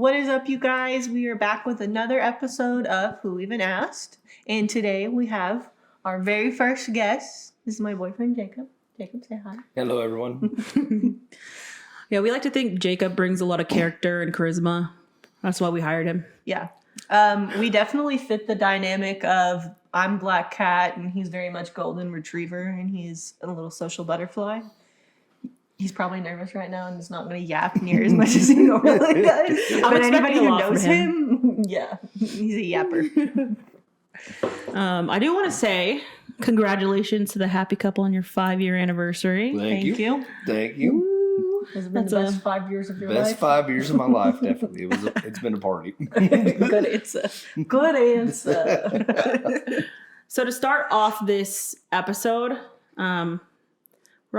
What is up, you guys? We are back with another episode of Who Even Asked. And today we have our very first guest. This is my boyfriend, Jacob. Jacob, say hi. Hello, everyone. Yeah, we like to think Jacob brings a lot of character and charisma. That's why we hired him. Yeah. We definitely fit the dynamic of I'm Black Cat and he's very much Golden Retriever and he's a little social butterfly. He's probably nervous right now and is not going to yap near as much as he normally does. But anybody who knows him, yeah, he's a yapper. I do want to say congratulations to the happy couple on your 5-year anniversary. Thank you. Thank you. Has it been the best 5 years of your Best life? 5 years of my life, definitely. It's been a party. Good answer. Good answer. So to start off this episode, we're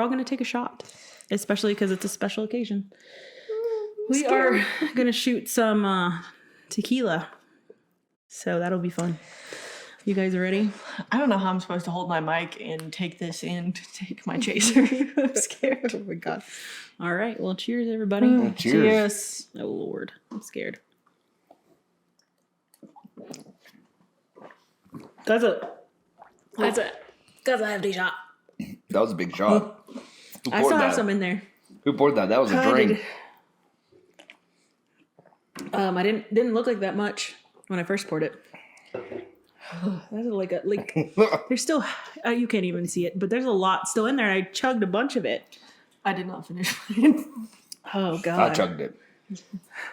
all going to take a shot, especially because it's a special occasion. We are going to shoot some tequila. So that'll be fun. You guys are ready? I don't know how I'm supposed to hold my mic and take this in to take my chaser. I'm scared. Oh my God. All right. Well, cheers, everybody. Cheers. Oh, Lord. I'm scared. That's a hefty shot. That was a big shot. Who I poured still that? have some in there. Who poured that? That was a drink. I didn't look like that much when I first poured it. That's like there's still you can't even see it, but there's a lot still in there. I chugged a bunch of it. I did not finish mine. Oh God! I chugged it.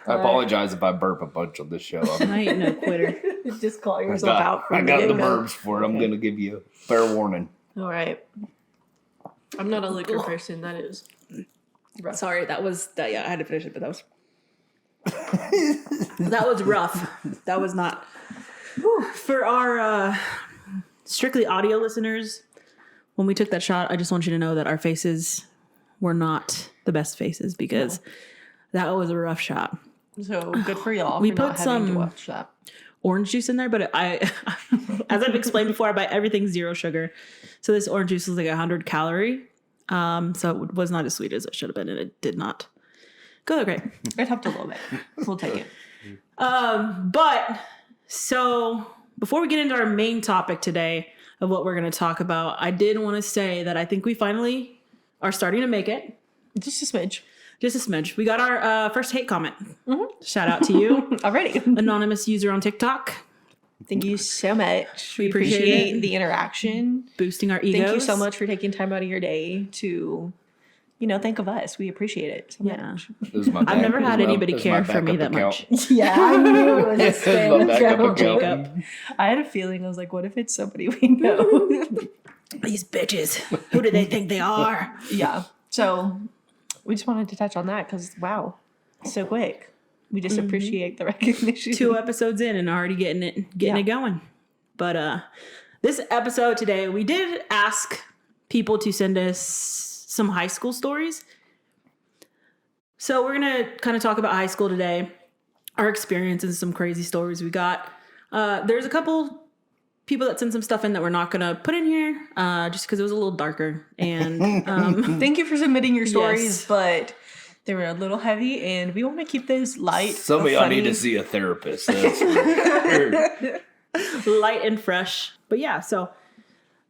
I apologize if I burp a bunch on this show. I ain't no quitter. Just call yourself out from I got the get-go. burps for it. I'm going to give you a fair warning. All right. I'm not a liquor person. That is rough. Sorry, that was that. Yeah, I had to finish it, but that was rough. That was not. For our strictly audio listeners, when we took that shot, I just want you to know that our faces were not the best faces because that was a rough shot. So good for y'all. We for put not having to some watch that. orange juice in there, but as I've explained before, I buy everything 0 sugar. So this orange juice was like 100 calorie. So it was not as sweet as it should have been, and it did not go that great. It helped a little bit. We'll take it. But so before we get into our main topic today of what we're going to talk about, I did want to say that I think we finally are starting to make it. Just a smidge. Just a smidge. We got our first hate comment. Mm-hmm. Shout out to you. Already. Anonymous user on TikTok. Thank you so much. We appreciate appreciate it. the interaction. Boosting our egos. Thank you so much for taking time out of your day to, think of us. We appreciate it so much. It was my I've never it was had my- anybody it was my care for me backup that account. much. Yeah, I knew it was a It was my spam backup account. account. Jacob. I had a feeling. I was like, what if it's somebody we know? These bitches. Who do they think they are? Yeah. So we just wanted to touch on that because, wow, so quick. We just appreciate the recognition. 2 episodes in and already getting it going. But this episode today, we did ask people to send us some high school stories. So we're going to kind of talk about high school today, our experiences, some crazy stories we got. There's a couple people that sent some stuff in that we're not going to put in here just because it was a little darker. And Thank you for submitting your stories, Yes. but they were a little heavy, and we want to keep those light. Some of y'all funny. need to see a therapist. That's weird. light and fresh. But yeah, so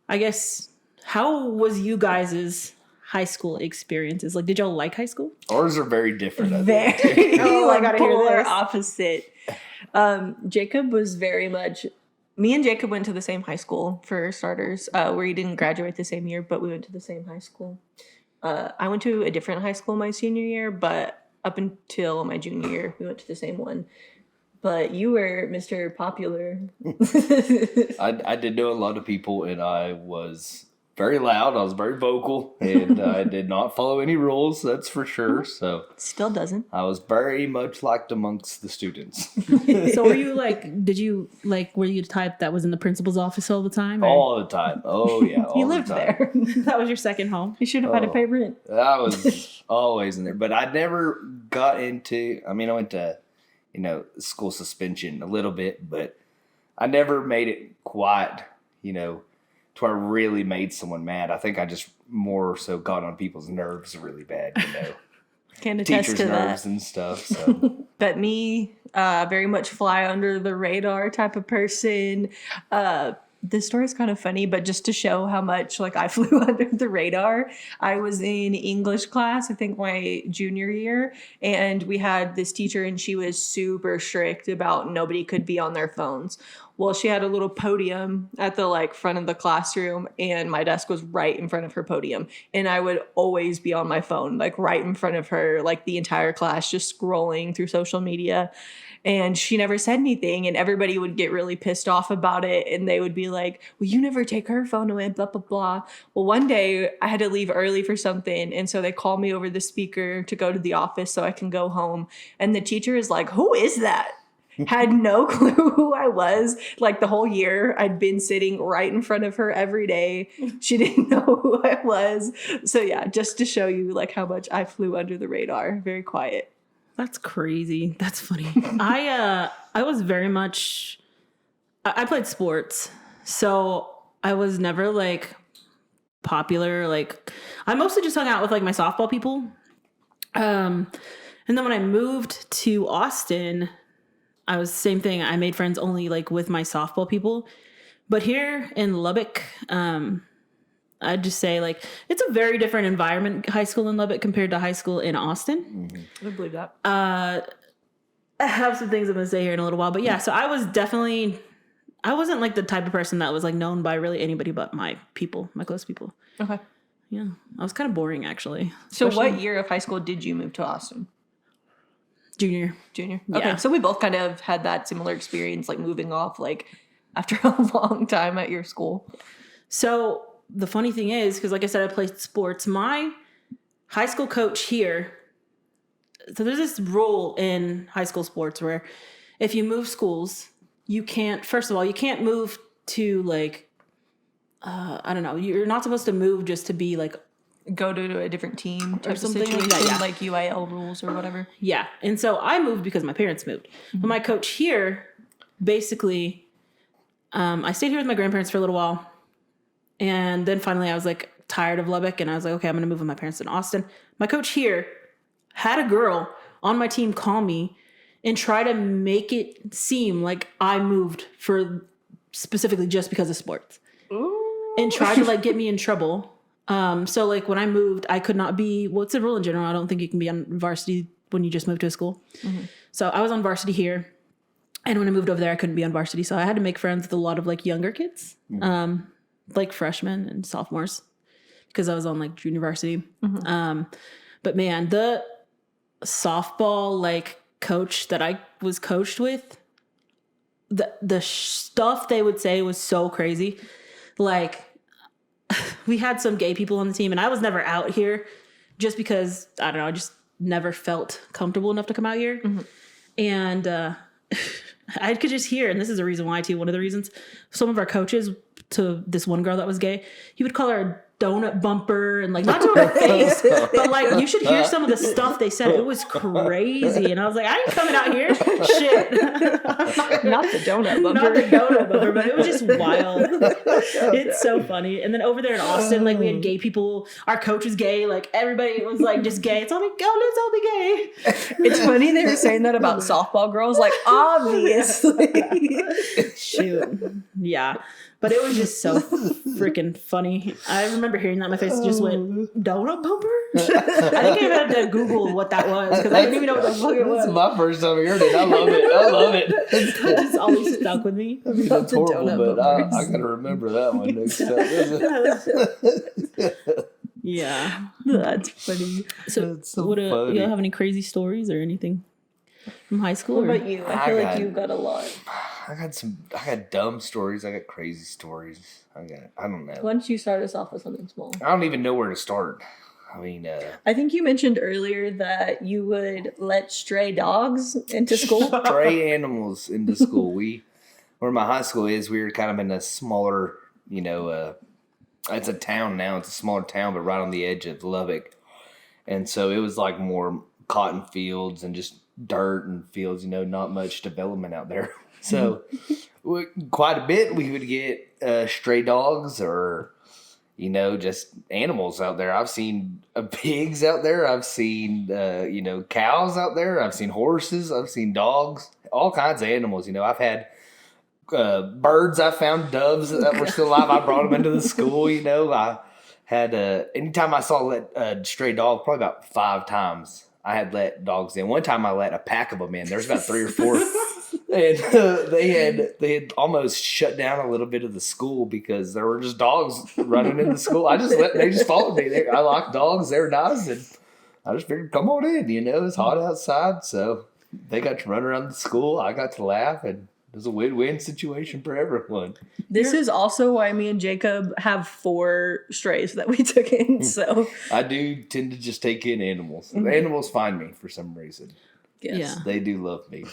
I guess how was you guys' high school experiences? Like, did y'all like high school? Ours are very different. I think. Very Oh, I gotta hear polar this. opposite. Jacob was very much. Me and Jacob went to the same high school for starters. We didn't graduate the same year, but we went to the same high school. I went to a different high school my senior year, but up until my junior year, we went to the same one. But you were Mr. Popular. I did know a lot of people, and I was very loud. I was very vocal, and I did not follow any rules. That's for sure. So Still doesn't. I was very much liked amongst the students So were you were you the type that was in the principal's office all the time? Or? all the time. Oh yeah, all He the lived time. there. That was your second home? You should have had to Oh. pay rent. I was always in there, but I never got into. I mean, I went to school suspension a little bit, but I never made it quite to where I really made someone mad. I think I just more so got on people's nerves really bad. Can attest teachers' to nerves that. and stuff. So But me, very much fly under the radar type of person. This story is kind of funny, but just to show how much like I flew under the radar, I was in English class, I think my junior year, and we had this teacher and she was super strict about nobody could be on their phones. Well, she had a little podium at the like front of the classroom and my desk was right in front of her podium. And I would always be on my phone, like right in front of her, like the entire class, just scrolling through social media. And she never said anything, and everybody would get really pissed off about it. And they would be like, well, you never take her phone away, blah, blah, blah. Well, one day I had to leave early for something. And so they called me over the speaker to go to the office so I can go home. And the teacher is like, who is that? Had no clue who I was. Like the whole year, I'd been sitting right in front of her every day. She didn't know who I was. So yeah, just to show you like how much I flew under the radar. Very quiet. That's crazy. That's funny. I was very much I played sports. So I was never like popular. Like I mostly just hung out with like my softball people. And then when I moved to Austin, I was same thing. I made friends only like with my softball people. But here in Lubbock, I'd just say like it's a very different environment, high school in Lubbock compared to high school in Austin. I believe that. I have some things I'm gonna say here in a little while, but yeah, so I wasn't like the type of person that was like known by really anybody but my people, my close people. Okay. Yeah, I was kind of boring actually. So Especially what year of high school did you move to Austin? junior? Junior. Yeah. Okay. So we both kind of had that similar experience, like moving off like after a long time at your school. So the funny thing is, because like I said, I played sports. My high school coach here. So there's this rule in high school sports where if you move schools, you can't. First of all, you can't move to like I don't know. You're not supposed to move just to be like Go to a different team type something of like situation, that, yeah. like UIL rules or whatever. yeah. And so I moved because my parents moved. But my coach here, basically, I stayed here with my grandparents for a little while. And then finally I was like tired of Lubbock and I was like, okay, I'm going to move with my parents in Austin. My coach here had a girl on my team call me and try to make it seem like I moved for specifically just because of sports. Ooh. And try to like get me in trouble. So like when I moved, I could not be, well, it's a rule in general. I don't think you can be on varsity when you just moved to a school. Mm-hmm. So I was on varsity here. And when I moved over there, I couldn't be on varsity. So I had to make friends with a lot of like younger kids, like freshmen and sophomores, because I was on like junior varsity. Mm-hmm. But man, the softball like coach that I was coached with, the stuff they would say was so crazy. Like we had some gay people on the team and I was never out here just because, I don't know, I just never felt comfortable enough to come out here. Mm-hmm. And I could just hear, and this is a reason why too, one of the reasons, some of our coaches, to this one girl that was gay, he would call her a donut bumper and like, not to her face, but like you should hear some of the stuff they said. It was crazy. And I was like, I ain't coming out here. Shit. Not the donut bumper. Not the donut bumper, but it was just wild. It's so funny. And then over there in Austin, like we had gay people. Our coach was gay. Like everybody was like just gay. It's all like, let's all be gay. It's funny they were saying that about softball girls. Like obviously. Shoot. Yeah. But it was just so freaking funny. I remember hearing that. My face just went, donut bumper? I think I even had to Google what that was because I didn't even know what the fuck it was. That's my first time hearing it. I love it. I love it. That just always stuck with me. I mean, that's the horrible, donut but I bumpers. got to remember that one next time. Yeah. That's funny. So, That's so what, funny. you have any crazy stories or anything from high school? What or- about you? I feel I like got- you've got a lot. I got dumb stories. I got crazy stories. I don't know. Why don't you start us off with something small? I don't even know where to start. I mean, I think you mentioned earlier that you would let stray dogs into school. stray animals into school. Where my high school is, we were kind of in a smaller, it's a town now. It's a smaller town, but right on the edge of Lubbock. And so it was like more cotton fields and just dirt and fields, not much development out there. So quite a bit we would get stray dogs or, just animals out there. I've seen pigs out there. I've seen, cows out there. I've seen horses. I've seen dogs, all kinds of animals. I've had birds. I found doves that were still alive. I brought them into the school. I had anytime I saw a stray dog, probably about 5 times I had let dogs in. One time I let a pack of them in. There's about 3 or 4, and they had almost shut down a little bit of the school because there were just dogs running in the school. They just followed me. I locked dogs. They were nice, and I just figured, come on in. It's hot outside, so they got to run around the school. I got to laugh, and it was a win-win situation for everyone. This is also why me and Jacob have 4 strays that we took in. So I do tend to just take in animals. The animals find me for some reason. yes. Yeah. They do love me.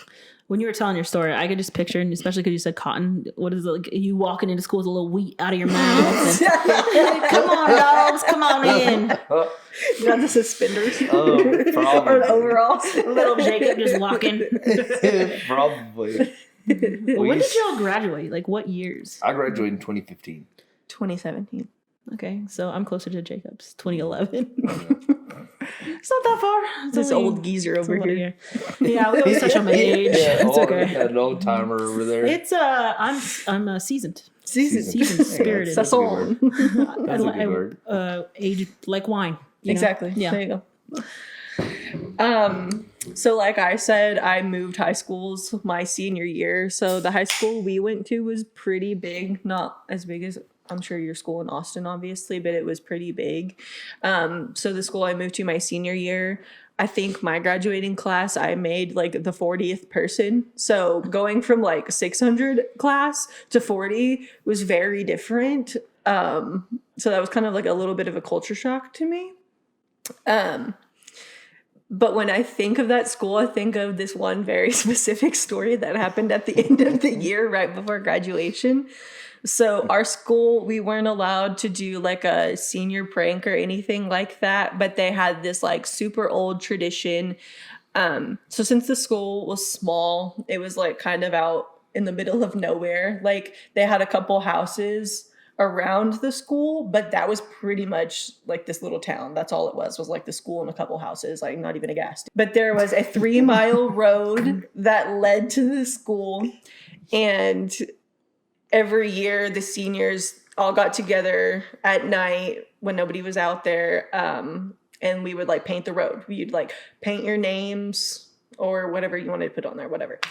When you were telling your story, I could just picture, and especially because you said cotton, what is it like? You walking into school with a little wheat out of your mouth. And, come on, dogs, come on in. Not the suspenders Probably. or the overalls. Little Jacob just walking. Probably. When did y'all graduate? Like what years? I graduated in 2015. 2017. Okay, so I'm closer to Jacob's 2011. It's not that far. It's This only- old geezer it's over about a here. year. Yeah, we always touch on my age. It's okay. An old timer over there. It's I'm seasoned. Season spirited. That's a good word. That's a I- good word. Age like wine. you know? Exactly. Yeah. There you go. So like I said, I moved high schools my senior year. So the high school we went to was pretty big, not as big as I'm sure your school in Austin, obviously, but it was pretty big. So the school I moved to my senior year, I think my graduating class, I made like the 40th person. So going from like 600 class to 40 was very different. So that was kind of like a little bit of a culture shock to me. But when I think of that school, I think of this one very specific story that happened at the end of the year, right before graduation. So our school, we weren't allowed to do like a senior prank or anything like that, but they had this like super old tradition. So since the school was small, it was like kind of out in the middle of nowhere. Like they had a couple houses around the school, but that was pretty much like this little town. That's all it was like the school and a couple houses, like not even a gas station. But there was a 3-mile road that led to the school, and every year the seniors all got together at night when nobody was out there, and we would like paint the road. You'd like paint your names or whatever you wanted to put on there, whatever.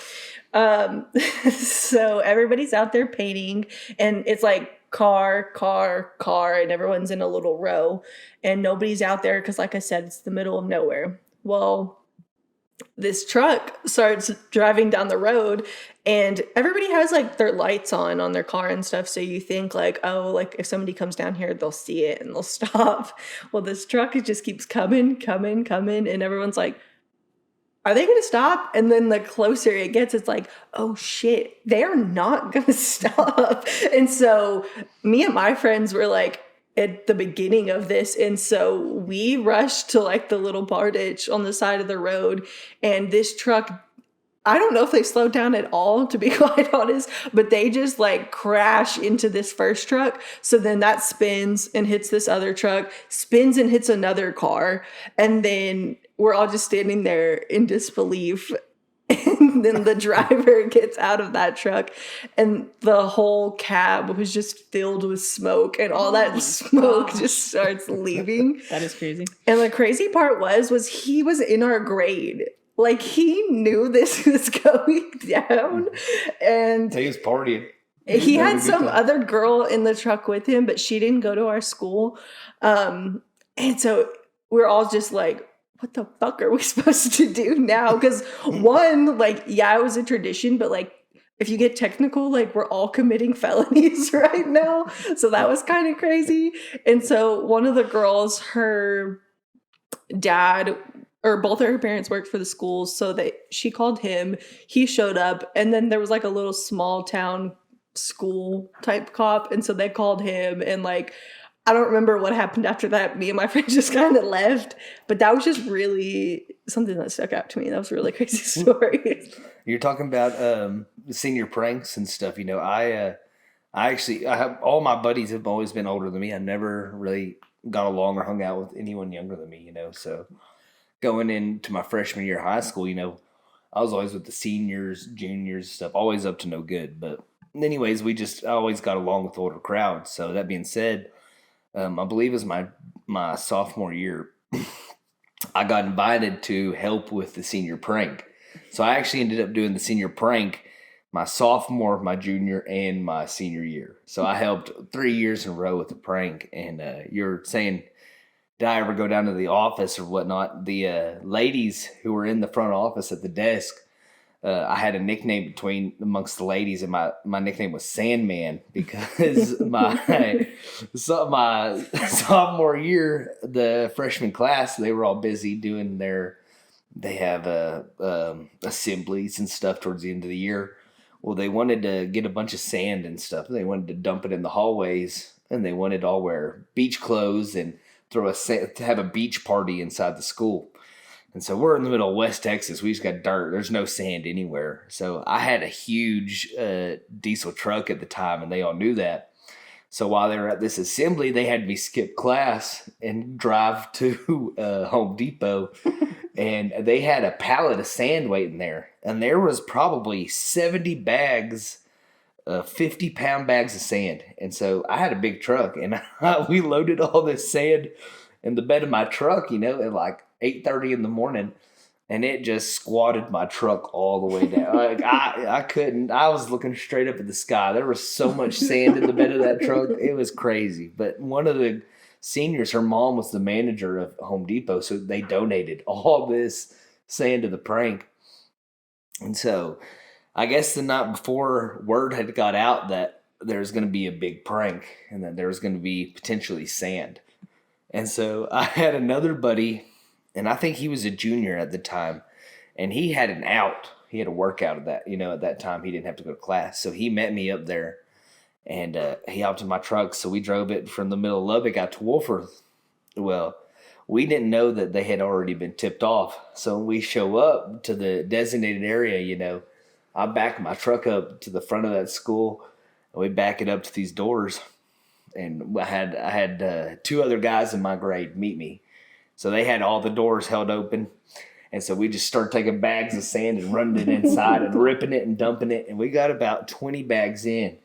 So everybody's out there painting, and it's like car, and everyone's in a little row, and nobody's out there because, like I said, it's the middle of nowhere. Well, this truck starts driving down the road, and everybody has like their lights on their car and stuff. So you think like, oh, like if somebody comes down here, they'll see it and they'll stop. Well, this truck, it just keeps coming. And everyone's like, are they going to stop? And then the closer it gets, it's like, oh shit, they're not going to stop. And so me and my friends were like, at the beginning of this, and so we rushed to like the little bar ditch on the side of the road, and this truck, I don't know if they slowed down at all, to be quite honest, but they just like crash into this first truck. So then that spins and hits this other truck, spins and hits another car, and then we're all just standing there in disbelief. And then the driver gets out of that truck, and the whole cab was just filled with smoke, and all that smoke just starts leaving. That is crazy. And the crazy part was he was in our grade. Like, he knew this was going down, and He was partying. he Having a had good some time. other girl in the truck with him, but she didn't go to our school. And so we're all just like, what the fuck are we supposed to do now? Because one, like, yeah, it was a tradition, but like, if you get technical, like, we're all committing felonies right now. So that was kind of crazy. And so one of the girls, her dad, or both of her parents worked for the school, so she called him, he showed up, and then there was like a little small town school type cop, and so they called him, and like, I don't remember what happened after that. Me and my friend just kind of left, but that was just really something that stuck out to me. That was a really crazy story. You're talking about senior pranks and stuff. I I have all my buddies have always been older than me. I never really got along or hung out with anyone younger than me, so going into my freshman year of high school, I was always with the seniors, juniors, stuff, always up to no good. But anyways, I always got along with the older crowd. So that being said, I believe it was my sophomore year, I got invited to help with the senior prank. So I actually ended up doing the senior prank my sophomore, my junior, and my senior year. So I helped 3 years in a row with the prank. And you're saying, did I ever go down to the office or whatnot? The ladies who were in the front office at the desk, I had a nickname amongst the ladies, and my nickname was Sandman because my sophomore year, the freshman class, they were all busy doing they have assemblies and stuff towards the end of the year. Well, they wanted to get a bunch of sand and stuff. They wanted to dump it in the hallways, and they wanted to all wear beach clothes and to have a beach party inside the school. And so we're in the middle of West Texas. We just got dirt. There's no sand anywhere. So I had a huge diesel truck at the time, and they all knew that. So while they were at this assembly, they had me skip class and drive to Home Depot. And they had a pallet of sand waiting there. And there was probably 70 bags, 50-pound bags of sand. And so I had a big truck, and we loaded all this sand in the bed of my truck, at like 8:30 in the morning. And it just squatted my truck all the way down. Like I couldn't. I was looking straight up at the sky. There was so much sand in the bed of that truck. It was crazy. But one of the seniors, her mom was the manager of Home Depot, so they donated all this sand to the prank. And so I guess the night before, word had got out that there was going to be a big prank and that there was going to be potentially sand. And so I had another buddy, and I think he was a junior at the time, and he had an out. He had a workout at that, at that time he didn't have to go to class. So he met me up there, and he hopped in my truck. So we drove it from the middle of Lubbock out to Wolford. Well, we didn't know that they had already been tipped off. So when we show up to the designated area, I back my truck up to the front of that school, and we back it up to these doors. And I had two other guys in my grade meet me. So they had all the doors held open. And so we just started taking bags of sand and running it inside and ripping it and dumping it. And we got about 20 bags in.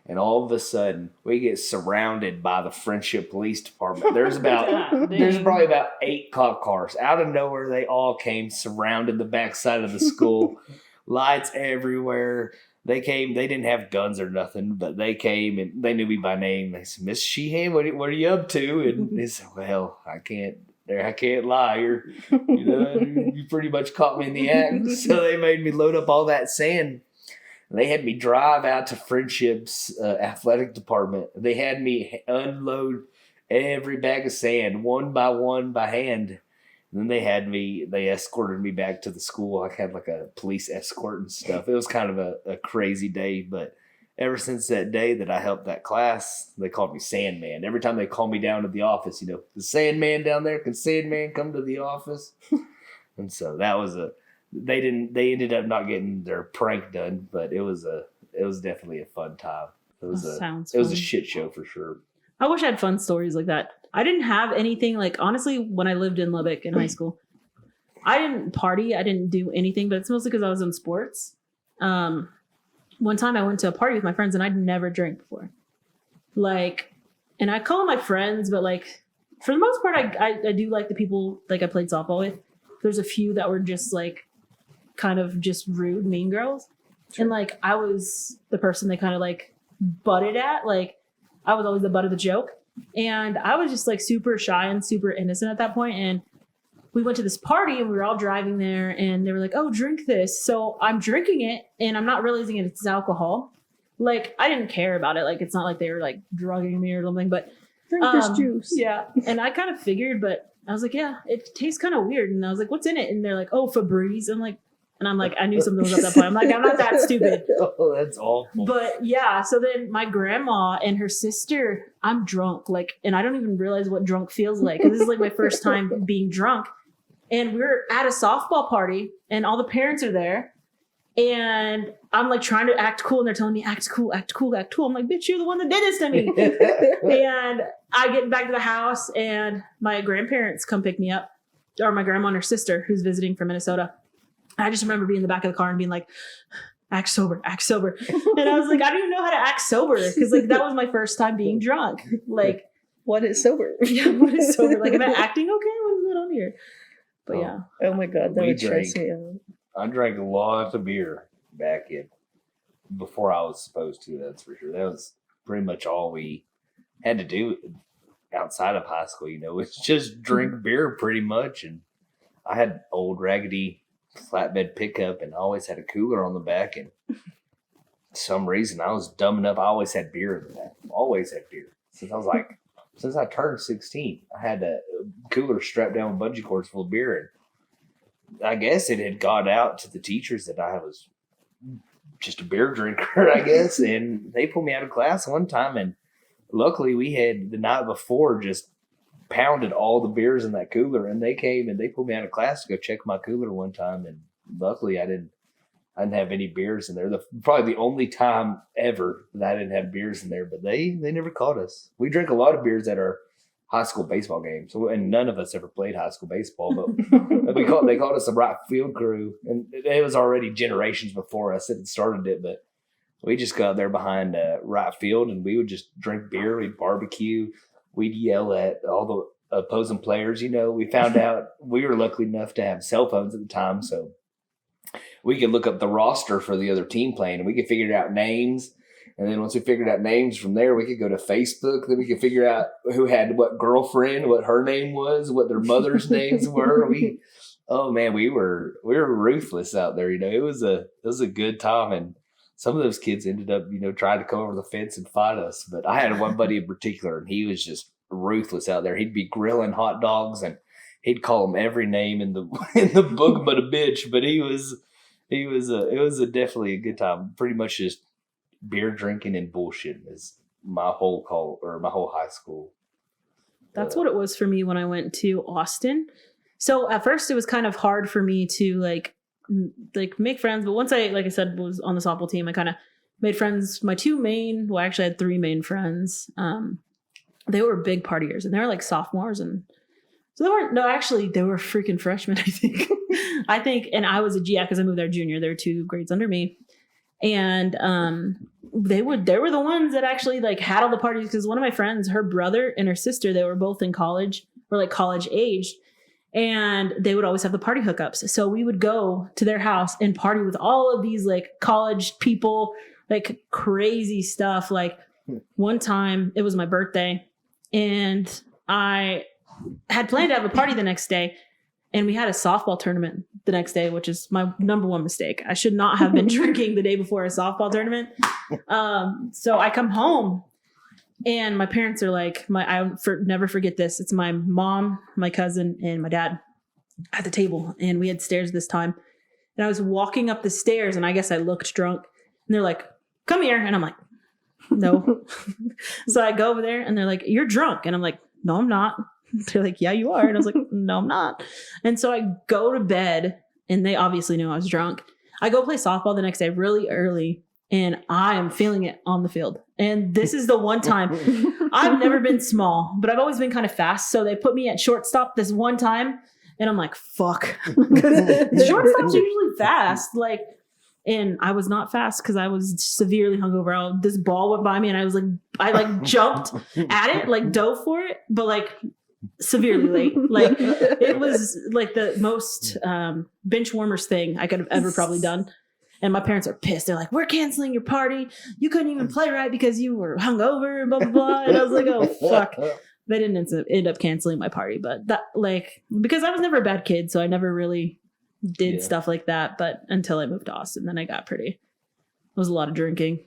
And all of a sudden, we get surrounded by the Friendship Police Department. There's probably about 8 cop cars. Out of nowhere, they all came, surrounded the backside of the school. Lights everywhere. They came. They didn't have guns or nothing, but they came and they knew me by name. They said, "Miss Sheehan, what are you up to?" And they said, "Well, I can't lie. You pretty much caught me in the act." So they made me load up all that sand. They had me drive out to Friendship's athletic department. They had me unload every bag of sand one by hand. And then they escorted me back to the school. I had like a police escort and stuff. It was kind of a crazy day, but ever since that day that I helped that class, they called me Sandman. Every time they call me down to the office, the Sandman down there, can Sandman come to the office? And so that was they ended up not getting their prank done, but it was definitely a fun time. It was a shit show for sure. I wish I had fun stories like that. I didn't have anything honestly, when I lived in Lubbock in high school, I didn't party. I didn't do anything, but it's mostly because I was in sports. One time I went to a party with my friends and I'd never drank before. And I call them my friends, but for the most part, I do like the people I played softball with. There's a few that were just kind of just rude, mean girls. Sure. And I was the person they kind of butted at. I was always the butt of the joke. And I was just super shy and super innocent at that point. And we went to this party and we were all driving there and they were like, "Oh, drink this." So I'm drinking it and I'm not realizing it's alcohol. I didn't care about it. It's not like they were drugging me or something, but drink this juice. Yeah. And I kind of figured, but I was like, yeah, it tastes kind of weird. And I was like, "What's in it?" And they're like, "Oh, Febreze." And I knew something was at that point. I'm like, I'm not that stupid. Oh, that's awful. But yeah, so then my grandma and her sister, I'm drunk, and I don't even realize what drunk feels like. This is my first time being drunk. And we're at a softball party and all the parents are there. And I'm like trying to act cool, and they're telling me, act cool, act cool, act cool. I'm like, bitch, you're the one that did this to me. And I get back to the house, and my grandparents come pick me up, or my grandma and her sister, who's visiting from Minnesota. I just remember being in the back of the car and being like, act sober, act sober. And I was like, I don't even know how to act sober, because like that was my first time being drunk. Like, What is sober? yeah, what is sober? Like, am I acting okay? What's going on here? But yeah. Oh my god, that We would stress drank. me out. I drank a lot of beer back before I was supposed to. That's for sure. That was pretty much all we had to do outside of high school. It's just drink beer pretty much. And I had old raggedy flatbed pickup, and I always had a cooler on the back. And for some reason, I was dumb enough. I always had beer in the back. Always had beer since I turned 16. I had a cooler strapped down with bungee cords full of beer, and I guess it had got out to the teachers that I was just a beer drinker, I guess. And they pulled me out of class one time, and luckily we had the night before just pounded all the beers in that cooler, and they came and they pulled me out of class to go check my cooler one time, and luckily I didn't have any beers in there. Probably the only time ever that I didn't have beers in there, but they never caught us. We drank a lot of beers at our high school baseball games, and none of us ever played high school baseball, but they called us the right field crew, and it was already generations before us that had started it, but we just got there behind right field, and we would just drink beer, we'd barbecue, we'd yell at all the opposing players. We found out we were lucky enough to have cell phones at the time, so we could look up the roster for the other team playing, and we could figure out names. And then once we figured out names from there, we could go to Facebook. Then we could figure out who had what girlfriend, what her name was, what their mother's names were. We were ruthless out there. It was a good time. And some of those kids ended up, trying to come over the fence and fight us. But I had one buddy in particular, and he was just ruthless out there. He'd be grilling hot dogs, and he'd call them every name in the book but a bitch. But it was definitely a good time. Pretty much just beer drinking and bullshitting is my whole high school. That's what it was for me when I went to Austin. So at first it was kind of hard for me to like make friends. But once I, like I said, was on the softball team, I kind of made friends. My I actually had 3 main friends. They were big partiers, and they were like sophomores. And so they were freaking freshmen, I think. And I was because I moved there junior. They were 2 grades under me. And they were the ones that actually like had all the parties, because one of my friends, her brother and her sister, they were both in college, or like college aged, and they would always have the party hookups. So we would go to their house and party with all of these like college people, like crazy stuff. Like one time it was my birthday, and I had planned to have a party the next day, and we had a softball tournament the next day, which is my number one mistake. I should not have been drinking the day before a softball tournament. So I come home, and my parents are like, never forget this. It's my mom, my cousin, and my dad at the table. And we had stairs this time. And I was walking up the stairs, and I guess I looked drunk. And they're like, come here. And I'm like, no. So I go over there, and they're like, you're drunk. And I'm like, no, I'm not. They're like, yeah, you are. And I was like, no, I'm not. And so I go to bed, and they obviously knew I was drunk. I go play softball the next day really early, and I am feeling it on the field. And this is the one time I've never been small, but I've always been kind of fast. So they put me at shortstop this one time, and I'm like, fuck. Shortstop's usually fast. And I was not fast because I was severely hungover. This ball went by me, and I jumped at it, dove for it, but severely late. It was like the most bench warmers thing I could have ever probably done. And my parents are pissed. They're like, we're canceling your party. You couldn't even play right because you were hungover and blah, blah, blah. And I was like, oh, fuck. They didn't end up canceling my party. But that, because I was never a bad kid, so I never really did stuff like that. But until I moved to Austin, then I got it was a lot of drinking.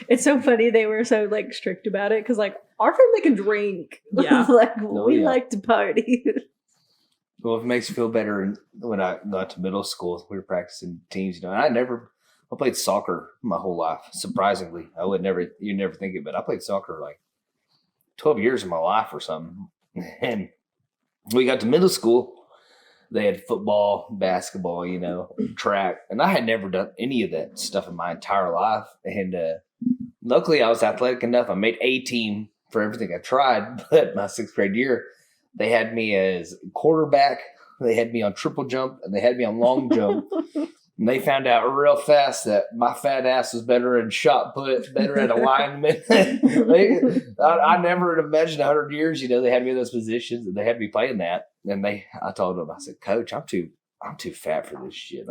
It's so funny they were so strict about it, because our family can drink. Yeah. We like to party. Well, if it makes you feel better, when I got to middle school, we were practicing teams. I played soccer my whole life. Surprisingly, you never think it, but I played soccer 12 years of my life or something. And we got to middle school, they had football, basketball, track. And I had never done any of that stuff in my entire life. And luckily I was athletic enough. I made A team for everything I tried. But my 6th grade year, they had me as quarterback. They had me on triple jump and they had me on long jump. And they found out real fast that my fat ass was better in shot put, better at alignment. I never had imagined 100 years, they had me in those positions and they had me playing that. And I told them, I said, Coach, I'm too fat for this shit.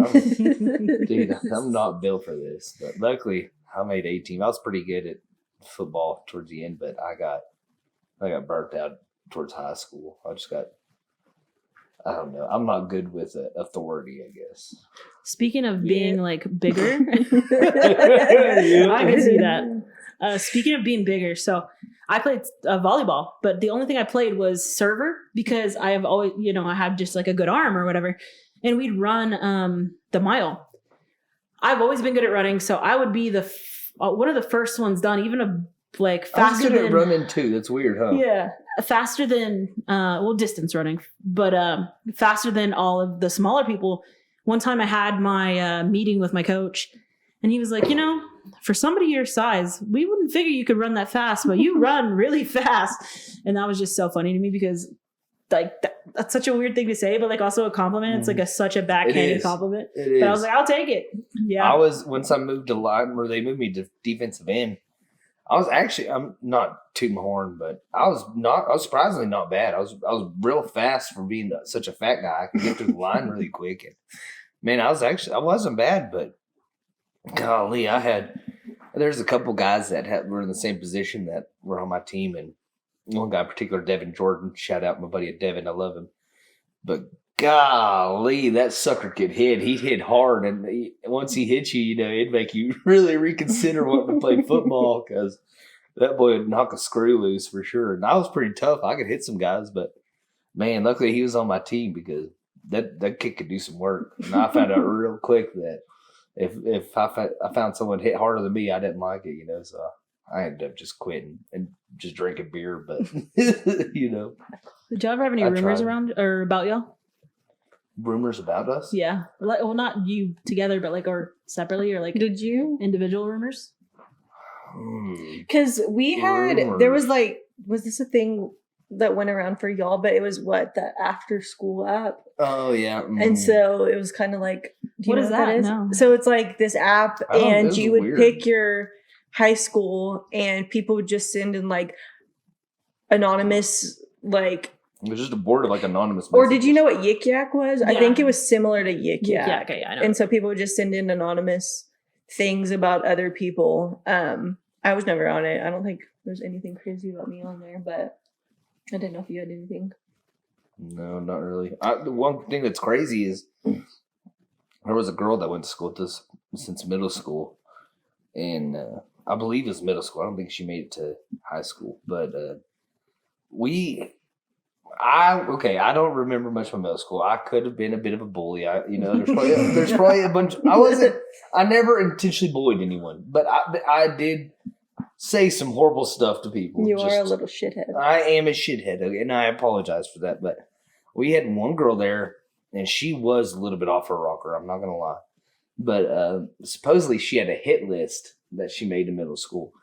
Dude, I'm not built for this. But luckily, I made A team. I was pretty good at football towards the end, but I got burnt out towards high school. I don't know. I'm not good with authority, I guess. Speaking of being like bigger, I can see that. Speaking of being bigger, so I played volleyball, but the only thing I played was server because I have always, I have just like a good arm or whatever. And we'd run the mile. I've always been good at running, so I would be one of the first ones done, even faster I was good than at running too. That's weird, huh? Yeah, faster than distance running, but faster than all of the smaller people. One time I had my meeting with my coach, and he was like, for somebody your size, we wouldn't figure you could run that fast, but you run really fast. And that was just so funny to me because that's such a weird thing to say, but also a compliment. It's like such a backhanded compliment. It is. But I was like, I'll take it. Yeah. Once I moved to line where they moved me to defensive end, I'm not tooting my horn, but I was surprisingly not bad. I was real fast for being such a fat guy. I could get to the line really quick. And man, I wasn't bad, but golly, there's a couple guys that were in the same position that were on my team. And one guy in particular, Devin Jordan, shout out my buddy Devin. I love him. But golly, that sucker could hit. He hit hard, and once he hit you, it'd make you really reconsider wanting to play football because that boy would knock a screw loose for sure. And I was pretty tough. I could hit some guys, but man, luckily he was on my team because that kid could do some work. And I found out real quick that if I found someone hit harder than me, I didn't like it, So I ended up just quitting and just drinking beer. But Did y'all ever have any rumors around or about y'all? Rumors about us? Yeah. Well, not you together, but or separately or Did you? Individual rumors? Because we had, there was was this a thing that went around for y'all? But it was the after school app. Oh, yeah. And so it was kind of what is that? No. So it's this app and you would pick your high school and people would just send in anonymous it was just a board of anonymous messages. Or did you know what Yik Yak was? Yeah. I think it was similar to Yik Yak. Yeah, okay, I know. And so people would just send in anonymous things about other people. I was never on it. I don't think there's anything crazy about me on there, but I didn't know if you had anything. No, not really. The one thing that's crazy is there was a girl that went to school with us since middle school. And I believe it was middle school. I don't think she made it to high school. But I don't remember much from middle school. I could have been a bit of a bully. There's probably a bunch. I never intentionally bullied anyone, but I did say some horrible stuff to people. You are a little shithead. I am a shithead, and I apologize for that. But we had one girl there, and she was a little bit off her rocker. I'm not gonna lie, but supposedly she had a hit list that she made in middle school,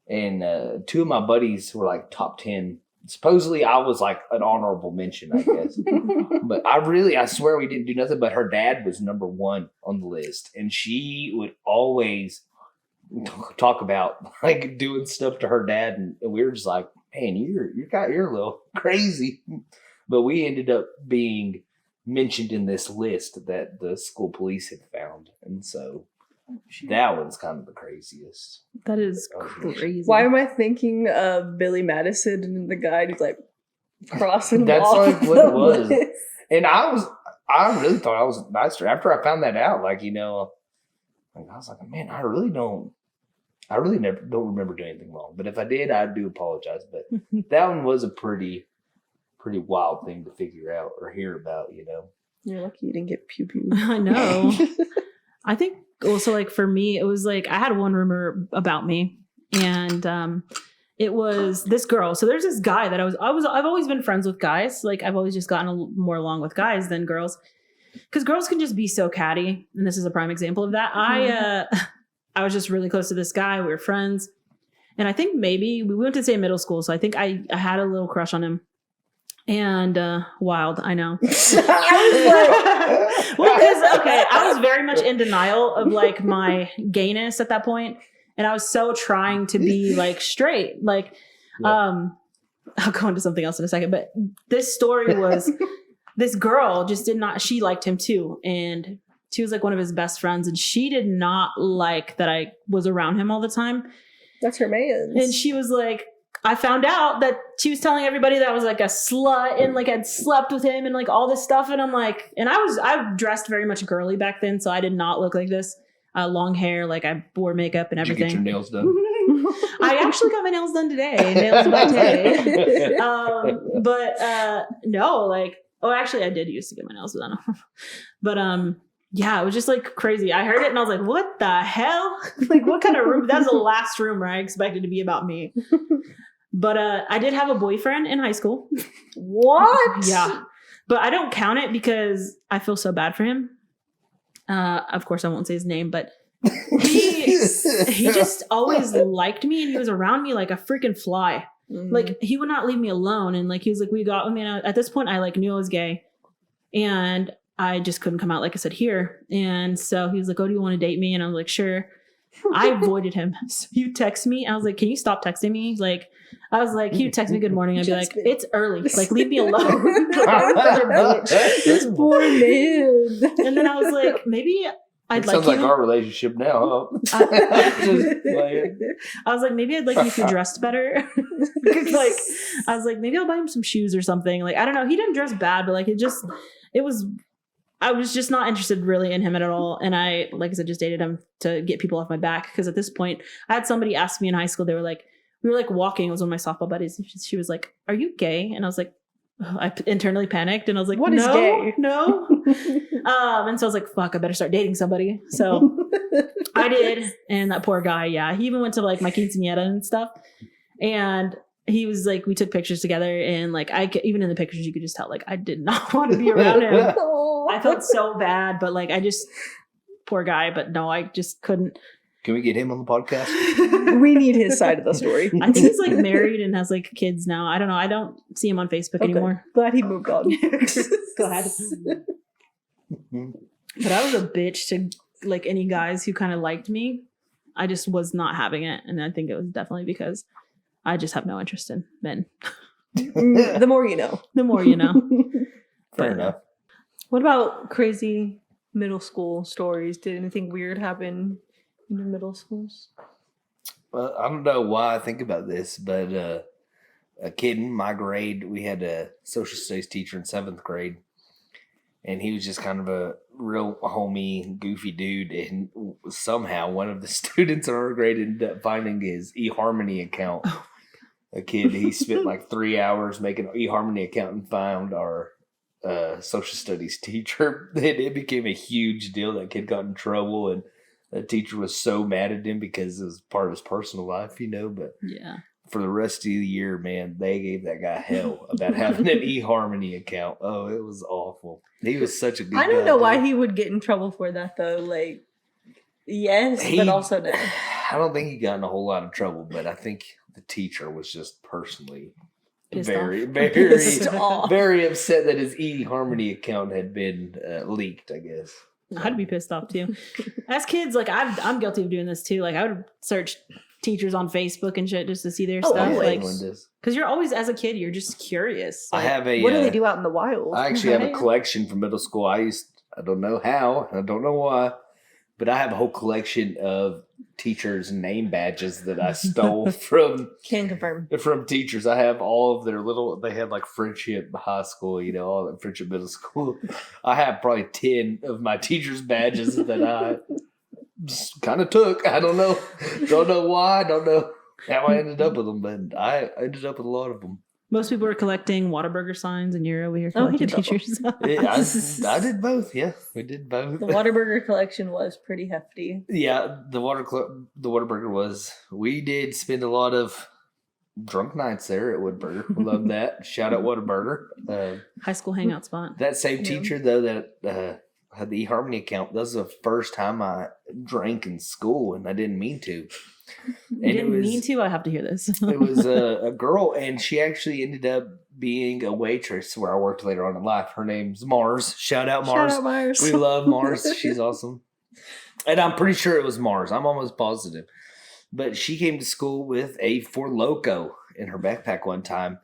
and two of my buddies were top 10. Supposedly I was an honorable mention, I guess. But I swear we didn't do nothing, but her dad was number 1 on the list. And she would always talk about doing stuff to her dad. And we were just man, you're a little crazy. But we ended up being mentioned in this list that the school police had found. And so that one's kind of the craziest. That is crazy. Why am I thinking of Billy Madison and the guy who's crossing? That's what it was. And I really thought I was nicer after I found that out. I was man, I really don't remember doing anything wrong. But if I did, I do apologize. But that one was a pretty wild thing to figure out or hear about. You're lucky you didn't get pew pew. I know. I think also for me, it was I had one rumor about me, and it was this girl. So there's this guy that I've always been friends with guys. Like I've always just gotten more along with guys than girls. Because girls can just be so catty. And this is a prime example of that. I was just really close to this guy. We were friends. And I think maybe we went to the same middle school. So I think I had a little crush on him. And wild, I know. Well, because I was very much in denial of like my gayness at that point, and I was so trying to be like straight. Like, I'll go into something else in a second. But this story was this girl just did not. She liked him too, and she was like one of his best friends, and she did not like that I was around him all the time. That's her man. And she was like, I found out that she was telling everybody that I was like a slut and like had slept with him and like all this stuff. And I'm like, and I dressed very much girly back then. So I did not look like this. Long hair, like I wore makeup and Did you everything. get your nails done? I actually got my nails done today. Nails by Tay. No, like, oh, actually I did used to get my nails done. But yeah, it was just like crazy. I heard it and I was like, what the hell? Like, what kind of room? That was the last rumor I expected to be about me. But I did have a boyfriend in high school. What? Yeah. But I don't count it because I feel so bad for him. Of course, I won't say his name, but he just always liked me and he was around me like a freaking fly. Mm-hmm. Like, he would not leave me alone. And like, he was like, at this point, I like knew I was gay. And I just couldn't come out, like I said, here. And so he was like, oh, do you want to date me? And I was like, sure. I avoided him. So he text me. I was like, can you stop texting me? Like, I was like, he would text me good morning. I'd be like, it's early. Like, leave me alone. This poor man. And then I was like, maybe I'd like sounds you. like our relationship now. Huh? Just playing. I was like, maybe I'd like you if you dressed better. Like, I was like, maybe I'll buy him some shoes or something. Like, I don't know. He didn't dress bad, but like, I was just not interested really in him at all. And I, like I said, just dated him to get people off my back. Because at this point, I had somebody ask me in high school, they were like, we were like walking. It was one of my softball buddies. She was like, are you gay? And I was like, I internally panicked and I was like, What is gay? No. And so I was like, fuck, I better start dating somebody. So I did. And that poor guy, yeah, he even went to like my quinceañera and stuff. And he was like, we took pictures together and like, even in the pictures, you could just tell like, I did not want to be around him. I felt so bad, but like, poor guy, but no, I just couldn't. Can we get him on the podcast? We need his side of the story. I think he's like married and has like kids now. I don't know. I don't see him on Facebook anymore. Glad he moved on. Glad. But I was a bitch to like any guys who kind of liked me. I just was not having it. And I think it was definitely because I just have no interest in men. The more you know. The more you know. Fair enough. What about crazy middle school stories? Did anything weird happen in your middle schools? Well, I don't know why I think about this, but a kid in my grade, we had a social studies teacher in 7th grade, and he was just kind of a real homey, goofy dude. And somehow one of the students in our grade ended up finding his eHarmony account. A kid, he spent like 3 hours making an eHarmony account and found our social studies teacher. And it became a huge deal. That kid got in trouble, and the teacher was so mad at him because it was part of his personal life, you know. But Yeah. for the rest of the year, man, they gave that guy hell about having an eHarmony account. Oh, it was awful. He was such a good guy. I don't know why dude. he would get in trouble for that though. Like, yes, but also no. I don't think he got in a whole lot of trouble, but I think the teacher was just personally Pissed very, off. very, Pissed off. very upset that his eHarmony account had been leaked, I guess. I'd be pissed off too. As kids, like I'm guilty of doing this too. Like I would search teachers on Facebook and shit just to see their Oh, stuff. always. Like, Everyone does. because you're always, as a kid, you're just curious. I Like, have a. What do they do out in the wild? I actually have a Right? collection from middle school. I don't know how, I don't know why, but I have a whole collection of teachers' name badges that I stole from Can confirm. teachers. I have all of their they had like Friendship High School, you know, all that Friendship Middle School. I have probably 10 of my teachers' badges that I just kind of took. I don't know why. I don't know how I ended up with them, but I ended up with a lot of them. most people are collecting Whataburger signs, and you're over here Oh, he collecting did both. teachers. Yeah, I did both. Yeah, we did both. The Whataburger collection was pretty hefty. Yeah, the Whataburger was. We did spend a lot of drunk nights there at Woodburger. We love that. Shout out Whataburger. High school hangout spot. That same teacher though that had the eHarmony account. That was the first time I drank in school, and I didn't mean to. You And didn't mean to? I have to hear this. It was a girl, and she actually ended up being a waitress where I worked later on in life. Her name's Mars. Shout out Mars. Shout out Mars. We love Mars. She's awesome. And I'm pretty sure it was Mars. I'm almost positive. But she came to school with a Four Loko in her backpack one time.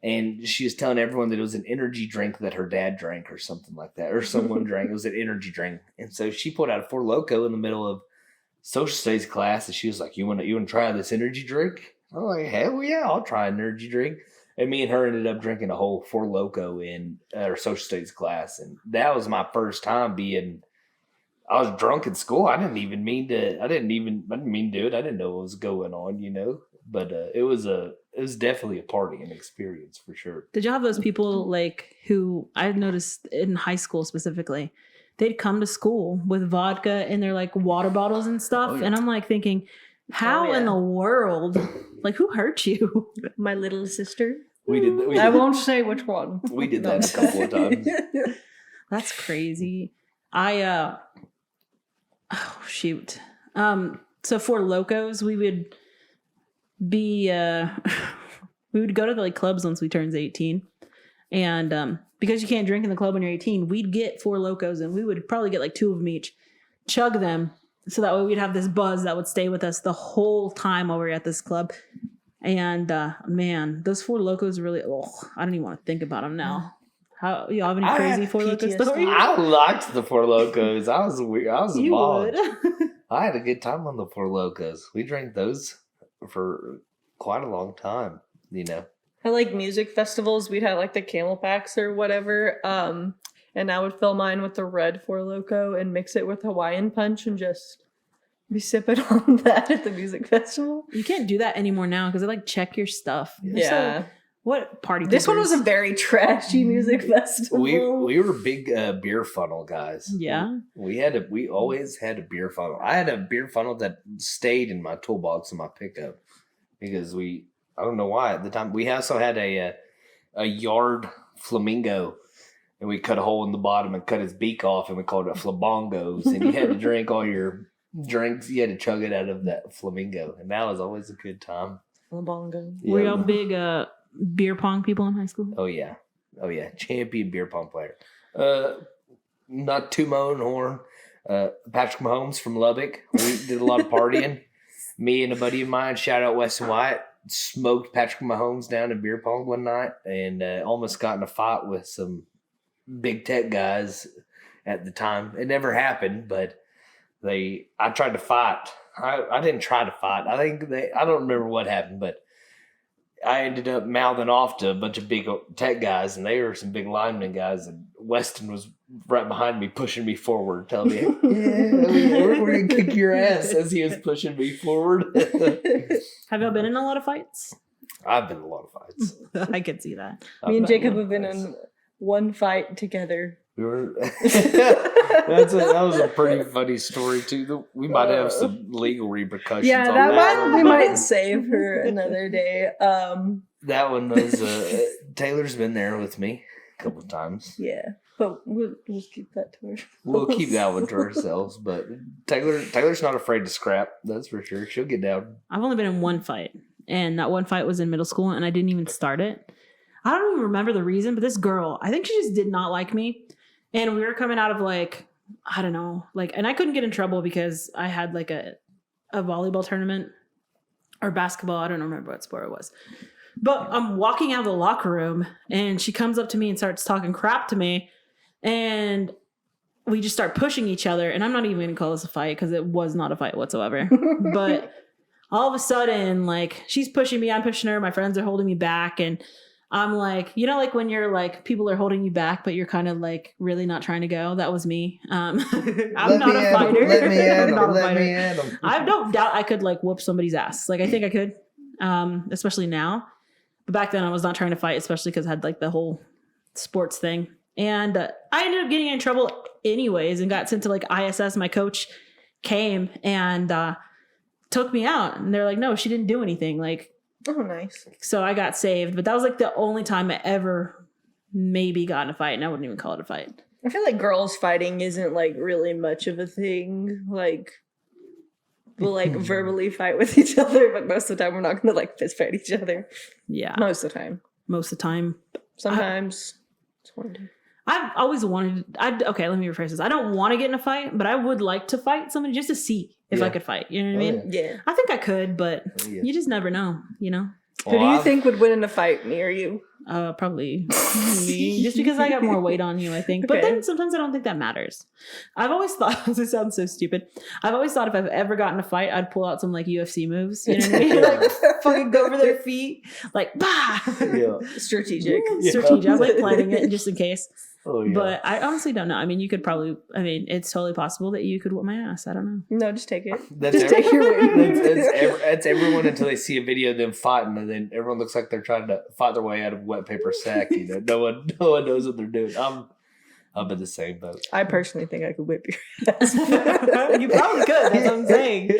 And she was telling everyone that it was an energy drink that her dad drank or something like that. Or someone drank. It was an energy drink. And so she pulled out a Four Loko in the middle of social studies class. And she was like, you want to try this energy drink? I'm like, hell yeah, I'll try an energy drink. And me and her ended up drinking a whole Four Loko in our social studies class. And that was my first time I was drunk in school. I didn't mean to do it. I didn't know what was going on, but it was definitely a partying experience for sure. Did y'all have those people like who I've noticed in high school specifically? They'd come to school with vodka in their like water bottles and stuff. Oh, yeah. And I'm like thinking, how Oh, yeah. in the world? Like who hurt you? My little sister. We did that. I won't say which one. We did that a couple of times. That's crazy. Oh shoot. So for Locos, we would be we would go to the like clubs once we turned 18. And because you can't drink in the club when you're 18, we'd get 4 Locos and we would probably get like 2 of them each, chug them. So that way we'd have this buzz that would stay with us the whole time while we were at this club. And man, those 4 Locos really, I don't even want to think about them now. How you have any I crazy had 4 Loco PTSD. stories? I liked the Four Locos. I was weird. I was You involved. would. I had a good time on the Four Locos. We drank those for quite a long time, At like music festivals, we'd have like the camel packs or whatever. And I would fill mine with the red Four Loko and mix it with Hawaiian Punch and just be sipping on that at the music festival. You can't do that anymore now because they like check your stuff. They're so- Yeah. what party? This one was a poopers. very trashy music festival. We were big beer funnel guys. Yeah. We always had a beer funnel. I had a beer funnel that stayed in my toolbox in my pickup because I don't know why at the time. We also had a yard flamingo, and we cut a hole in the bottom and cut his beak off, and we called it flabongos. And you had to drink all your drinks. You had to chug it out of that flamingo, and that was always a good time. Bongo. Were Yeah. y'all big beer pong people in high school? Oh yeah, champion beer pong player. Not to my own horn. Patrick Mahomes from Lubbock. We did a lot of partying. Me and a buddy of mine, shout out Weston White, smoked Patrick Mahomes down in beer pong one night and almost got in a fight with some big tech guys at the time. It never happened, but I tried to fight. I didn't try to fight. I don't remember what happened, but I ended up mouthing off to a bunch of big tech guys, and they were some big lineman guys, and Weston was right behind me, pushing me forward, telling me, we're going to kick your ass as he was pushing me forward. Have y'all been in a lot of fights? I've been in a lot of fights. I could see that. Me and I've Jacob in have been in one fight together. We were. That was a pretty funny story too. We might have some legal repercussions. Yeah, on that that one we might save for another day. That one was. Taylor's been there with me a couple of times. Yeah, but we'll keep that to ourselves. We'll keep that one to ourselves. But Taylor's not afraid to scrap. That's for sure. She'll get down. I've only been in one fight, and that one fight was in middle school, and I didn't even start it. I don't even remember the reason, but this girl, I think she just did not like me. And we were coming out of like, I don't know, like, and I couldn't get in trouble because I had like a volleyball tournament or basketball. I don't remember what sport it was. But I'm walking out of the locker room and she comes up to me and starts talking crap to me. And we just start pushing each other. And I'm not even going to call this a fight because it was not a fight whatsoever. But all of a sudden, like, she's pushing me, I'm pushing her, my friends are holding me back. And I'm like, like when you're like, people are holding you back, but you're kind of like really not trying to go. That was me. I'm not a fighter. Let me at I'm not a him. fighter. I don't doubt I could like whoop somebody's ass. Like, I think I could, especially now. But back then I was not trying to fight, especially because I had like the whole sports thing. And I ended up getting in trouble anyways and got sent to like ISS. My coach came and took me out. And they're like, no, she didn't do anything. Like, Oh, nice. So I got saved, but that was like the only time I ever maybe got in a fight, and I wouldn't even call it a fight. I feel like girls fighting isn't like really much of a thing. Like we'll like verbally fight with each other, but most of the time we're not gonna like fist fight each other. Yeah, Most of the time. most of the time. Sometimes it's one day. I've always wanted. Okay, let me rephrase this. I don't want to get in a fight, but I would like to fight somebody just to see if I Yeah. could fight. You know what I Oh, mean? Yeah. I think I could, but Yeah. you just never know. You know, Who do you I've- think would win in a fight, me or you? probably me, just because I got more weight on you. I think, but Okay. then sometimes I don't think that matters. I've always thought this sounds so stupid. I've always thought if I've ever gotten in a fight, I'd pull out some like UFC moves. You know what I mean? Like fucking go over their feet, like bah. Yeah. Strategic. Yeah. Strategic. I was like planning it just in case. Oh, yeah. But I honestly don't know. I mean, you could probably. I mean, it's totally possible that you could whip my ass. I don't know. No, just take it. That's Just take your win. that's everyone until they see a video of them fighting, and then everyone looks like they're trying to fight their way out of a wet paper sack. You know, no one knows what they're doing. I'm in the same boat. I personally think I could whip your ass. You probably could. That's what I'm saying.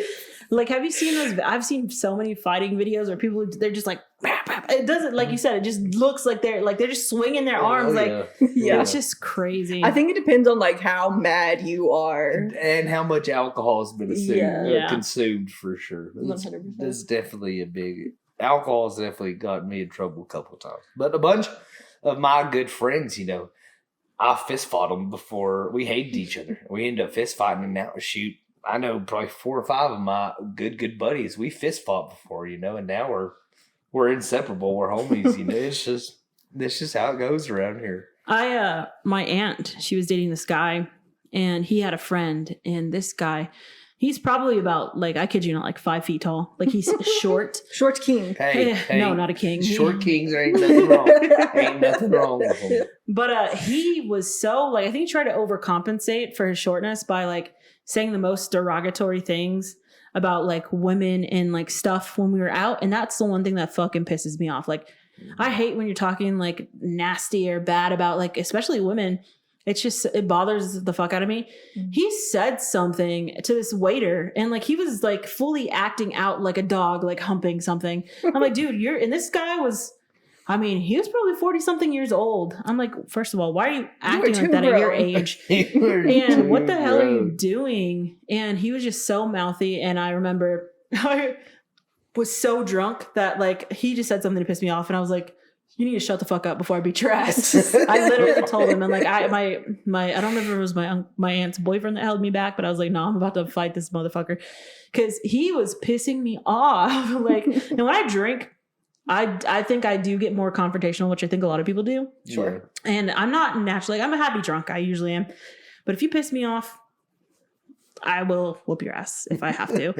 Like, have you seen those? I've seen so many fighting videos where people they're just like, "Bap, bap." It doesn't like you said. It just looks like they're just swinging their arms. Oh, Like Yeah. it's just crazy. I think it depends on like how mad you are. and how much alcohol has been Yeah. consumed for sure. That's 100%. that's definitely a big alcohol has definitely gotten me in trouble a couple of times. But a bunch of my good friends, you know, I fist fought them before we hated each other. We ended up fist fighting, and now shoot, I know probably 4 or 5 of my good buddies. We fist fought before, you know, and now we're inseparable. We're homies, you know. It's just how it goes around here. My aunt, she was dating this guy, and he had a friend, and this guy, he's probably about like, I kid you not, like 5 feet tall. Like he's short. Short king. Hey, No, not a king. Short kings, there ain't nothing wrong. Ain't nothing wrong with them. But he was so like, I think he tried to overcompensate for his shortness by like saying the most derogatory things about like women and like stuff when we were out. And that's the one thing that fucking pisses me off. Like, I hate when you're talking like nasty or bad about like, especially women. It's just, it bothers the fuck out of me. Mhm. He said something to this waiter and like he was like fully acting out like a dog, like humping something. I'm like, dude, and this guy was, I mean, he was probably 40 something years old. I'm like, first of all, why are you acting too like that at your grown. age? And what the hell are you doing? And he was just so mouthy. And I remember I was so drunk that like he just said something to piss me off. And I was like, you need to shut the fuck up before I beat your ass. I literally told him, and like I don't remember if it was my aunt's boyfriend that held me back, but I was like, no, I'm about to fight this motherfucker because he was pissing me off. Like, and when I drink, I think I do get more confrontational, which I think a lot of people do. Sure. And I'm not naturally, I'm a happy drunk. I usually am. But if you piss me off, I will whoop your ass if I have to.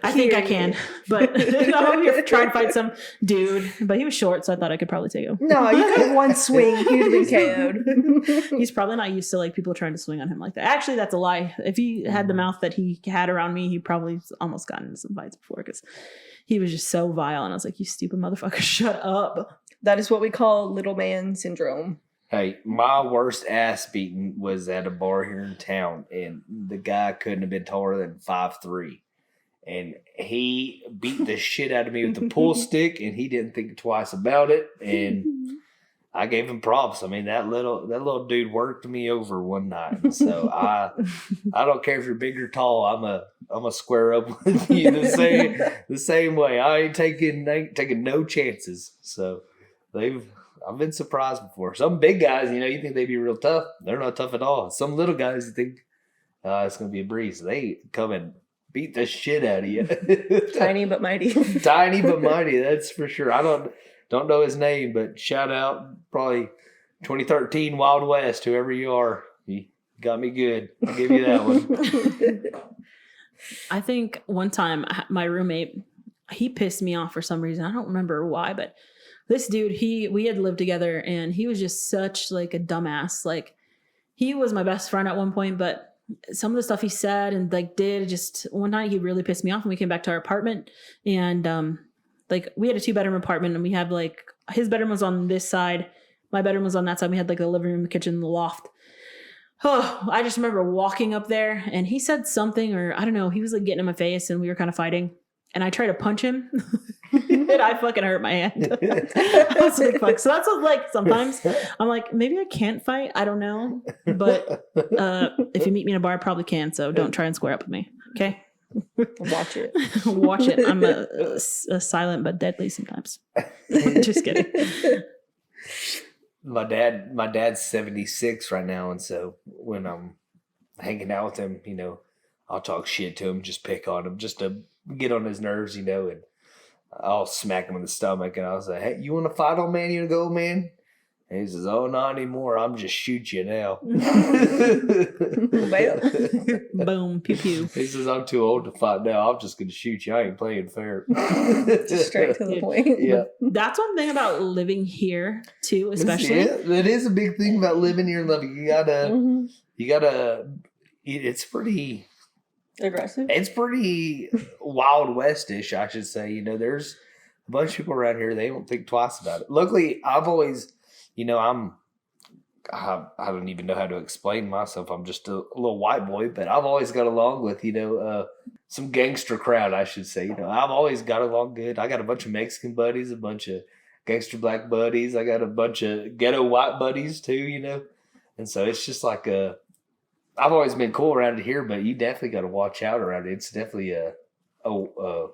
I think I can. But I'm over here trying to fight some dude. But he was short, so I thought I could probably take him. No, you could have one swing. You'd have been KO'd. He's probably not used to like people trying to swing on him like that. Actually, that's a lie. If he had the mouth that he had around me, he probably almost gotten into some fights before because he was just so vile. And I was like, you stupid motherfucker, shut up. That is what we call little man syndrome. Hey, my worst ass beating was at a bar here in town, and the guy couldn't have been taller than 5'3". And he beat the shit out of me with the pool stick, and he didn't think twice about it. And I gave him props. I mean, that little dude worked me over one night. And so I don't care if you're big or tall. I'm a square up with you the same way. I ain't taking no chances. So I've been surprised before. Some big guys, you know, you think they'd be real tough. They're not tough at all. Some little guys, you think it's going to be a breeze. They come and beat the shit out of you. Tiny but mighty. Tiny but mighty, that's for sure. I don't know his name, but shout out probably 2013 Wild West, whoever you are. You got me good. I'll give you that one. I think one time my roommate, he pissed me off for some reason. I don't remember why, but this dude, we had lived together and he was just such like a dumbass. Like he was my best friend at one point, but some of the stuff he said and like did just one night he really pissed me off when we came back to our apartment and like we had a 2-bedroom apartment and we had like his bedroom was on this side, my bedroom was on that side. We had like the living room, the kitchen, the loft. Oh, I just remember walking up there and he said something or I don't know, he was like getting in my face and we were kind of fighting. and I try to punch him, and I fucking hurt my hand. I was like, fuck. So that's what, like, sometimes I'm like, maybe I can't fight. I don't know. But if you meet me in a bar, I probably can. So don't try and square up with me. Okay? Watch it. Watch it. I'm a silent but deadly sometimes. Just kidding. My dad's 76 right now, and so when I'm hanging out with him, you know, I'll talk shit to him, just pick on him, just to get on his nerves, you know, and I'll smack him in the stomach, and I'll say, "Hey, you want to fight, old man? You want to go, man?" And he says, "Oh, not anymore. I'm just shoot you now." Boom, pew pew. He says, "I'm too old to fight now. I'm just gonna shoot you. I ain't playing fair." Just straight to the point. Yeah, That's one thing about living here too, especially. Yeah, that is a big thing about living here and living. You gotta, Mhm. It's pretty. Aggressive. It's pretty Wild West-ish, I should say. You know, there's a bunch of people around here, they don't think twice about it. Luckily, I've always, you know, I don't even know how to explain myself. I'm just a little white boy, but I've always got along with, you know, some gangster crowd, I should say. You know, I've always got along good. I got a bunch of Mexican buddies, a bunch of gangster black buddies. I got a bunch of ghetto white buddies too, you know. And so it's just like I've always been cool around here, but you definitely got to watch out around it. It's definitely I don't know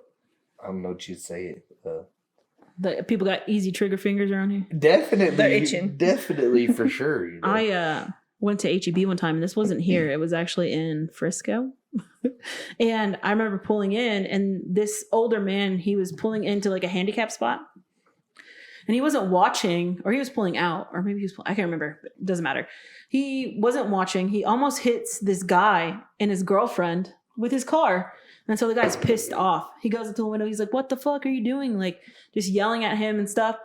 what you'd say. The people got easy trigger fingers around here. Definitely, They're itching. Definitely for sure. You know? I went to HEB one time, and this wasn't here. It was actually in Frisco. And I remember pulling in, and this older man, he was pulling into like a handicap spot. And he wasn't watching, or he was pulling out, or maybe he was I can't remember. It doesn't matter. He wasn't watching. He almost hits this guy and his girlfriend with his car. And so the guy's pissed off. He goes into the window. He's like, "What the fuck are you doing?" Like, just yelling at him and stuff.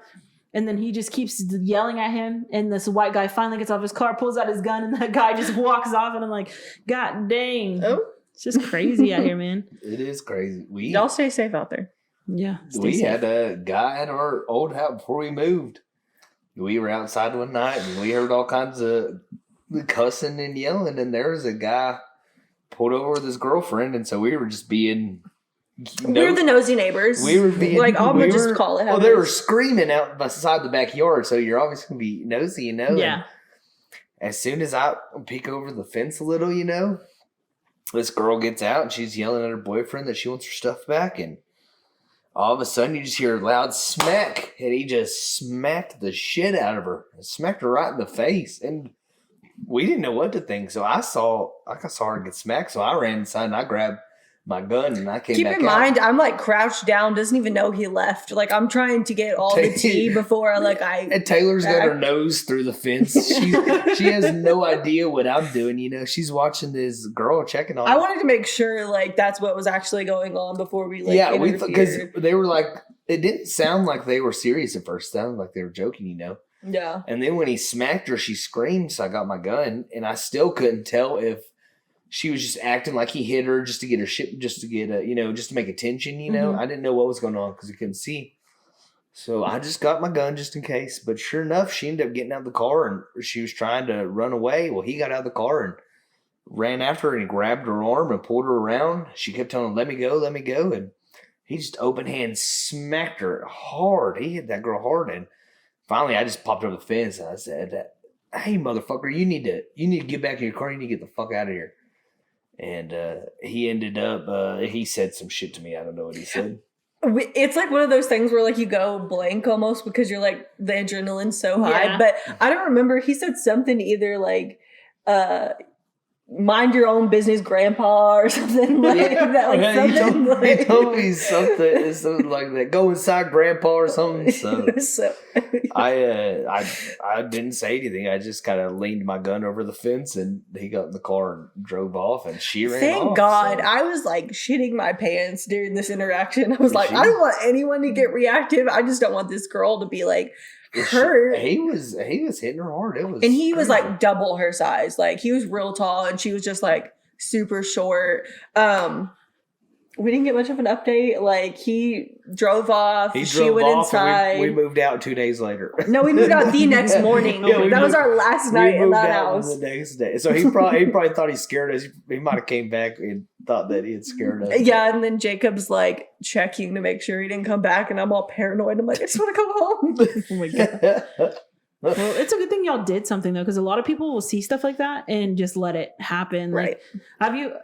And then he just keeps yelling at him. And this white guy finally gets off his car, pulls out his gun, and that guy just walks off. And I'm like, God dang. Oh. It's just crazy out here, man. It is crazy. Y'all stay safe out there. Yeah. We had a guy at our old house before we moved. We were outside one night and we heard all kinds of cussing and yelling, and there was a guy pulled over with his girlfriend, and so we were just being. We were the nosy neighbors. We were being like, I'm gonna just call it. Well, they were screaming out beside the backyard, so you're obviously gonna be nosy, you know. Yeah. And as soon as I peek over the fence a little, you know, this girl gets out and she's yelling at her boyfriend that she wants her stuff back, and all of a sudden you just hear a loud smack, and he just smacked the shit out of her, smacked her right in the face, and we didn't know what to think. So I saw her get smacked, so I ran inside and I grabbed my gun and I came Keep back in out. mind, I'm like crouched down, doesn't even know he left. Like, I'm trying to get all the tea before And Taylor's got her nose through the fence. She has no idea what I'm doing. You know, she's watching this girl checking on her. I wanted to make sure like that's what was actually going on before we like because interfered. they were like, it didn't sound like they were serious at first. It sounded like they were joking, you know. Yeah. And then when he smacked her, she screamed. So I got my gun, and I still couldn't tell if she was just acting like he hit her just to get her shit, just to get just to make attention. You know, I didn't know what was going on because we couldn't see. So I just got my gun just in case. But sure enough, she ended up getting out of the car, and she was trying to run away. Well, he got out of the car and ran after her, and he grabbed her arm and pulled her around. She kept telling him, "Let me go, let me go." And he just open hand smacked her hard. He hit that girl hard. And finally, I just popped over the fence and I said, "Hey, motherfucker, you need to get back in your car. You need to get the fuck out of here." And he ended up, he said some shit to me. I don't know what he said. It's like one of those things where like you go blank almost because you're like the adrenaline's so high. Yeah. But I don't remember. He said something either like, mind your own business, grandpa, or something like that. Like He told me something like that. Go inside, grandpa, or something. So I didn't say anything. I just kind of leaned my gun over the fence, and he got in the car and drove off, and she ran off. Thank God. So. I was like shitting my pants during this interaction. I was like, I don't want anyone to get reactive. I just don't want this girl to be like hurt. He was hitting her hard. It was, and he was crazy. like double her size. Like he was real tall, and she was just like super short. We didn't get much of an update. Like he drove off. She went inside. We moved out 2 days later. No, we moved out the next morning. That was our last night in that house. The next day. So he probably thought he scared us. He might have came back and thought that he had scared us. Yeah, and then Jacob's like checking to make sure he didn't come back, and I'm all paranoid. I'm like, I just want to go home. Oh my god. Well, it's a good thing y'all did something though, because a lot of people will see stuff like that and just let it happen. Right. Like, have you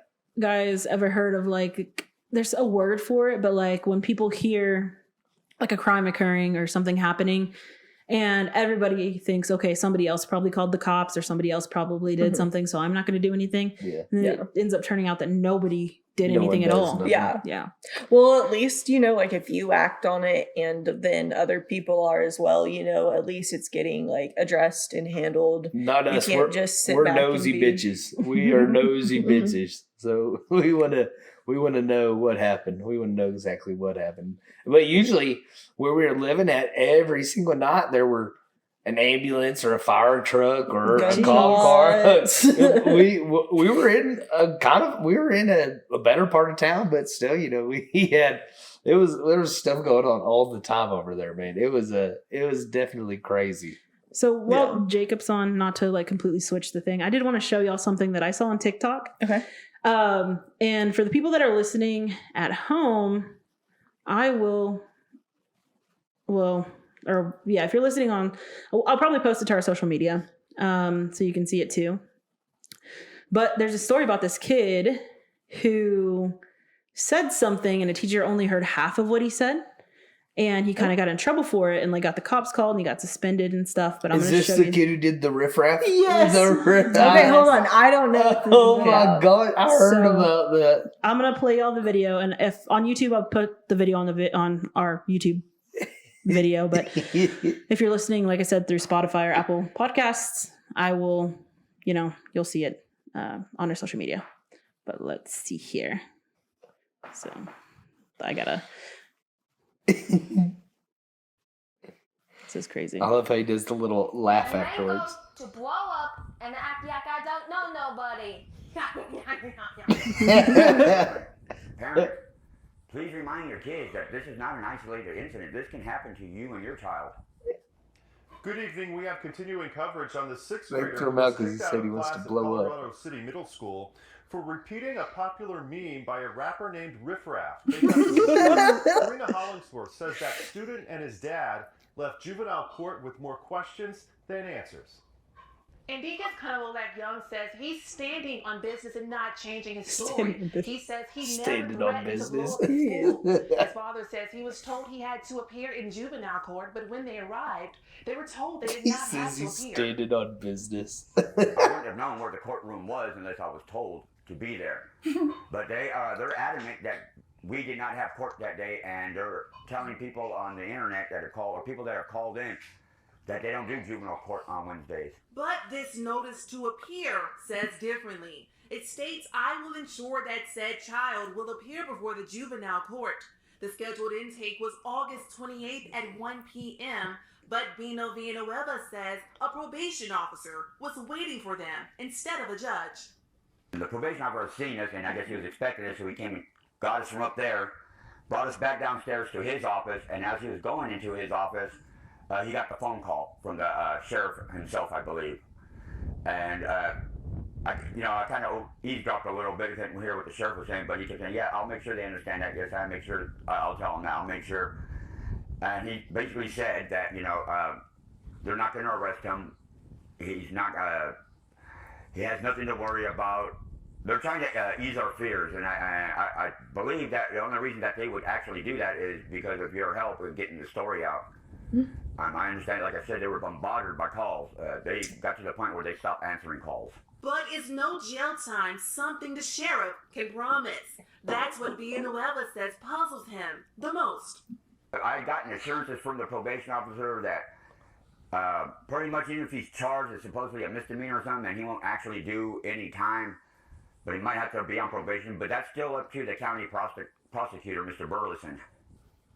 guys ever heard of like, there's a word for it, but like when people hear like a crime occurring or something happening, and everybody thinks, okay, somebody else probably called the cops or somebody else probably did something, so I'm not going to do anything. Yeah. And Yeah. it ends up turning out that nobody did No one anything at does all. nothing. Yeah. Yeah. Well, at least, like if you act on it and then other people are as well, at least it's getting like addressed and handled. Not You us. can't just sit we're back and nosy be- bitches. We are nosy bitches. So we want to know what happened. We want to know exactly what happened. But usually where we were living at, every single night there were an ambulance or a fire truck or a Gun cop car. shots. we were in a better part of town, but still, there was stuff going on all the time over there, man. It was definitely crazy. So while Jacob's on, not to like completely switch the thing, I did want to show y'all something that I saw on TikTok. Okay. And for the people that are listening at home, if you're listening on, I'll probably post it to our social media, so you can see it too. But there's a story about this kid who said something and a teacher only heard half of what he said. And he kind of got in trouble for it and like got the cops called and he got suspended and stuff. But I'm Is going to this show the you. kid who did the riffraff? Yes. Okay, hold on. I don't know. If this Oh is my good. god! I heard So- about that. I'm going to play y'all the video. And if on YouTube, I'll put the video on our YouTube video. But if you're listening, like I said, through Spotify or Apple Podcasts, I will, you'll see it on our social media. But let's see here. So I gotta. This is crazy. I love how he does the little laugh And afterwards. they go to blow up and act like I don't know nobody. Parents, please remind your kids that this is not an isolated incident. This can happen to you and your child. Good evening. We have continuing coverage on the sixth They grader threw him who out was 'cause he kicked out said of he wants to class at blow up. Colorado City Middle School for repeating a popular meme by a rapper named Riff Raff. Karina Hollingsworth says that student and his dad left juvenile court with more questions than answers. And Deacon Cunningham Young says he's standing on business and not changing his Standing story. on business. He says he Standing never on threatened to blow business. up the school. His father says he was told he had to appear in juvenile court, but when they arrived, they were told they did He not have says to he's appear. standing on business. I wouldn't have known where the courtroom was unless I was told to be there. But they're adamant that we did not have court that day, and they're telling people on the internet that are called, or people that are called in, that they don't do juvenile court on Wednesdays. But this notice to appear says differently. It states, I will ensure that said child will appear before the juvenile court. The scheduled intake was August 28th at 1 p.m., but Bino Villanueva says a probation officer was waiting for them instead of a judge. The probation officer had seen us, and I guess he was expecting us, so he came and got us from up there, brought us back downstairs to his office, and as he was going into his office, he got the phone call from the sheriff himself, I believe. And I kind of eavesdropped a little bit, couldn't hear what the sheriff was saying, but he kept saying, yeah, I'll make sure they understand that. Yes, I'll make sure, I'll tell them that, I'll make sure. And he basically said that, they're not going to arrest him. He's not, he has nothing to worry about. They're trying to ease our fears, and I believe that the only reason that they would actually do that is because of your help with getting the story out. I understand, like I said, they were bombarded by calls. They got to the point where they stopped answering calls. But is no jail time something the sheriff can promise? That's what Villanueva says puzzles him the most. I gotten assurances from the probation officer that pretty much even if he's charged as supposedly a misdemeanor or something, and he won't actually do any time, but he might have to be on probation. But that's still up to the county prosecutor, Mr. Burleson.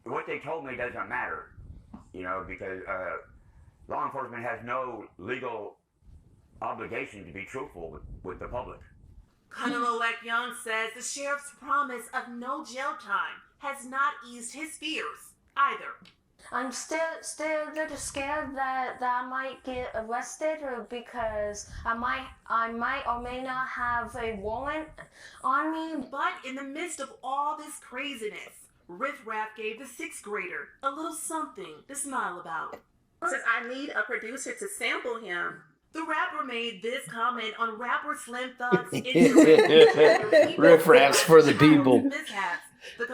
What they told me doesn't matter, because law enforcement has no legal obligation to be truthful with the public. Colonel Young says the sheriff's promise of no jail time has not eased his fears either. I'm still a little scared that I might get arrested, or because I might or may not have a warrant on me. But in the midst of all this craziness, Riff Raff gave the 6th grader a little something to smile about. Says, I need a producer to sample him. The rapper made this comment on rapper Slim Thug's Instagram. Riff Raff's for the people.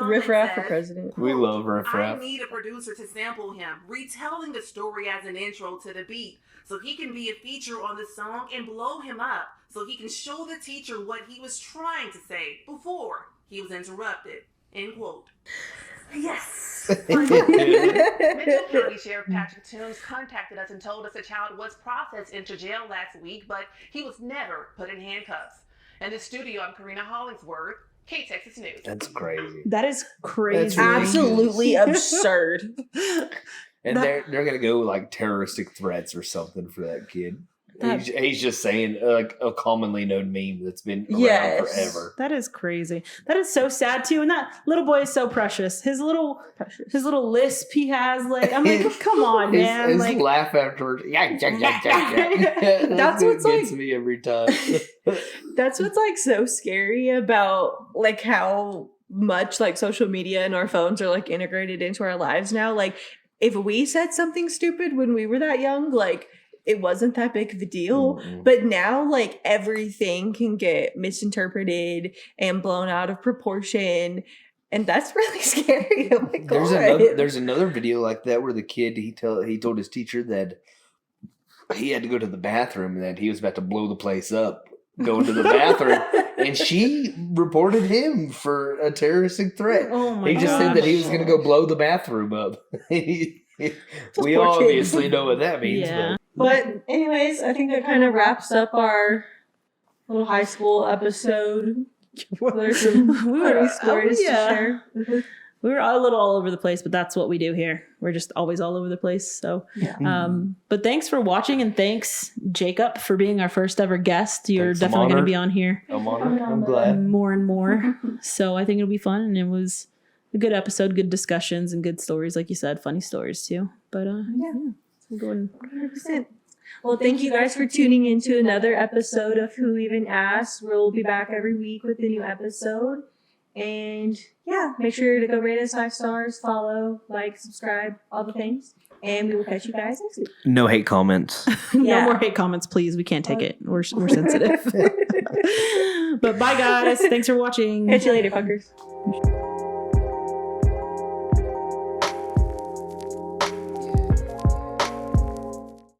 Riff Raff for president. We love Riff I Raff. need a producer to sample him, retelling the story as an intro to the beat, so he can be a feature on the song and blow him up, so he can show the teacher what he was trying to say before he was interrupted. End quote. Yes. Mitchell County Sheriff Patrick Toombs contacted us and told us the child was processed into jail last week, but he was never put in handcuffs. In the studio, I'm Karina Hollingsworth, K-Texas News. That's crazy. That is crazy. That's really Absolutely absurd. And they're gonna go like terroristic threats or something for that kid. He's just saying like a commonly known meme that's been around forever. That is crazy. That is so sad too. And that little boy is so precious. His little lisp he has, like, I'm like, come on, man. His like, laugh afterwards. That's what's what gets like- me every time. That's what's like so scary about like how much like social media and our phones are like integrated into our lives now. Like if we said something stupid when we were that young, like it wasn't that big of a deal. Mm-mm. But now like everything can get misinterpreted and blown out of proportion. And that's really scary. Oh my God. There's another video like that where the kid he told his teacher that he had to go to the bathroom and that he was about to blow the place up going to the bathroom, and she reported him for a terroristic threat. oh my He just said that he was gosh. going to go blow the bathroom up. We poor obviously kid. know what that means. Yeah. But anyways, I think that kind of wraps up our little high school episode. There's some funny stories to share. We were a little all over the place, but that's what we do here. We're just always all over the place. So, but thanks for watching, and thanks, Jacob, for being our first ever guest. You're Thanks, I'm definitely going to honored. be on here I'm honored. I'm glad. more and more. So I think it'll be fun, and it was a good episode, good discussions, and good stories, like you said, funny stories too. But yeah, we'll go and 100%. Well, thank you guys for tuning into another episode of Who Even Asked. We'll be back every week with a new episode. And yeah, make sure to go rate us 5 stars, follow, like, subscribe, all the things. And we will catch you guys next week. No hate comments. no more hate comments, please. We can't take it. We're sensitive. But bye, guys. Thanks for watching. Catch you later, fuckers.